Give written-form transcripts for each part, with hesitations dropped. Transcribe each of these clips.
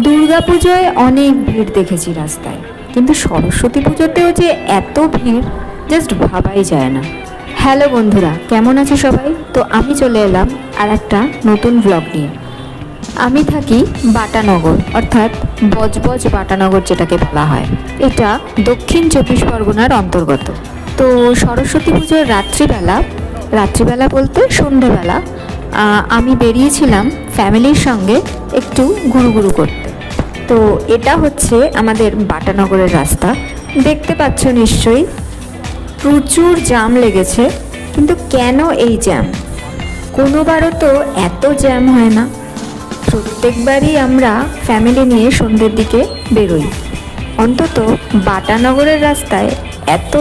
দুর্গাপুজোয় অনেক ভিড় দেখেছি রাস্তায়, কিন্তু সরস্বতী পুজোতেও যে এত ভিড় জাস্ট ভাবাই যায় না। হ্যালো বন্ধুরা, কেমন আছো সবাই? তো আমি চলে এলাম আর একটা নতুন ব্লগ নিয়ে। আমি থাকি বাটানগর, অর্থাৎ বজবজ বাটানগর যেটাকে বলা হয়। এটা দক্ষিণ চব্বিশ পরগনার অন্তর্গত। তো সরস্বতী পুজোর রাত্রিবেলা বলতে সন্ধেবেলা আমি বেরিয়েছিলাম ফ্যামিলির সঙ্গে একটু ঘুরুঘুরু করতে। তো এটা হচ্ছে আমাদের বাটানগরের রাস্তা, দেখতে পাচ্ছ নিশ্চয়ই। প্রচুর জ্যাম লেগেছে, কিন্তু কেন এই জ্যাম? কোনোবারও তো এত জ্যাম হয় না। প্রত্যেকবারই আমরা ফ্যামিলি নিয়ে সন্ধ্যের দিকে বেরোই, অন্তত বাটানগরের রাস্তায় এত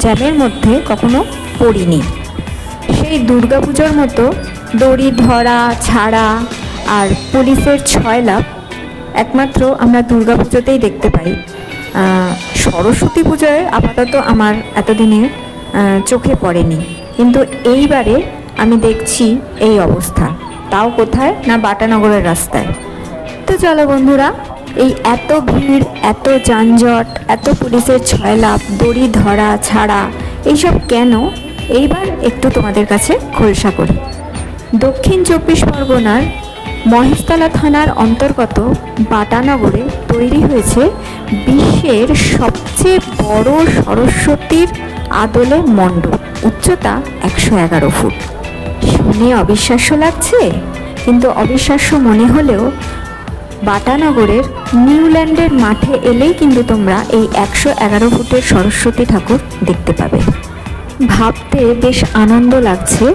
জ্যামের মধ্যে কখনো পড়িনি। সেই দুর্গাপুজোর মতো দড়ি ধরা ছাড়া আর পুলিশের ছয়লাভ একমাত্র আমরা দুর্গাপুজোতেই দেখতে পাই। সরস্বতী পুজোয় আপাতত আমার এতদিনে চোখে পড়েনি, কিন্তু এইবারে আমি দেখছি এই অবস্থা। তাও কোথায় না, বাটানগরের রাস্তায়। তো চলো বন্ধুরা, এই এত ভিড়, এত যানজট, এত পুলিশের ছয়লাভ, দড়ি ধরা ছাড়া এইসব কেন, এইবার একটু তোমাদের কাছে খোলসা করি। দক্ষিণ চব্বিশ পরগনার মহেশতলা থানার অন্তর্গত বাটানগরে তৈরি হয়েছে বিশ্বের সবচেয়ে বড় সরস্বতীর আদলে মণ্ডপ। উচ্চতা 111 ফুট। শুনে অবিশ্বাস্য লাগছে, কিন্তু অবিশ্বাস্য মনে হলেও বাটানগরের নিউল্যান্ডের মাঠে এলেই কিন্তু তোমরা এই 111 ফুটের সরস্বতী ঠাকুর দেখতে পাবে। ভাবতে বেশ আনন্দ লাগছে।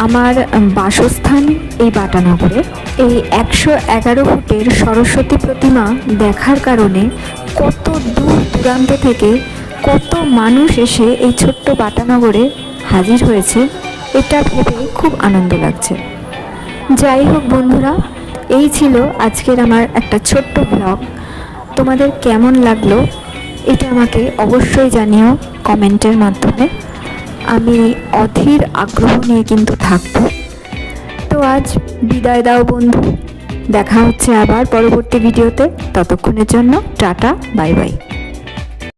আমার বাসস্থান এই বাটানগরে। এই 111 ফুটের সরস্বতী প্রতিমা দেখার কারণে কত দূর দূরান্ত থেকে কত মানুষ এসে এই ছোট্ট বাটানগরে হাজির হয়েছে, এটা ভেবে খুব আনন্দ লাগছে। যাই হোক বন্ধুরা, এই ছিল আজকের আমার একটা ছোট্ট ব্লগ। তোমাদের কেমন লাগলো এটা আমাকে অবশ্যই জানিও কমেন্টের মাধ্যমে। আমি অধীর আগ্রহ নিয়ে কিন্তু থাকবো। তো আজ বিদায় দাও বন্ধু, দেখা হচ্ছে আবার পরবর্তী ভিডিওতে। ততক্ষণের জন্য টাটা, বাই বাই।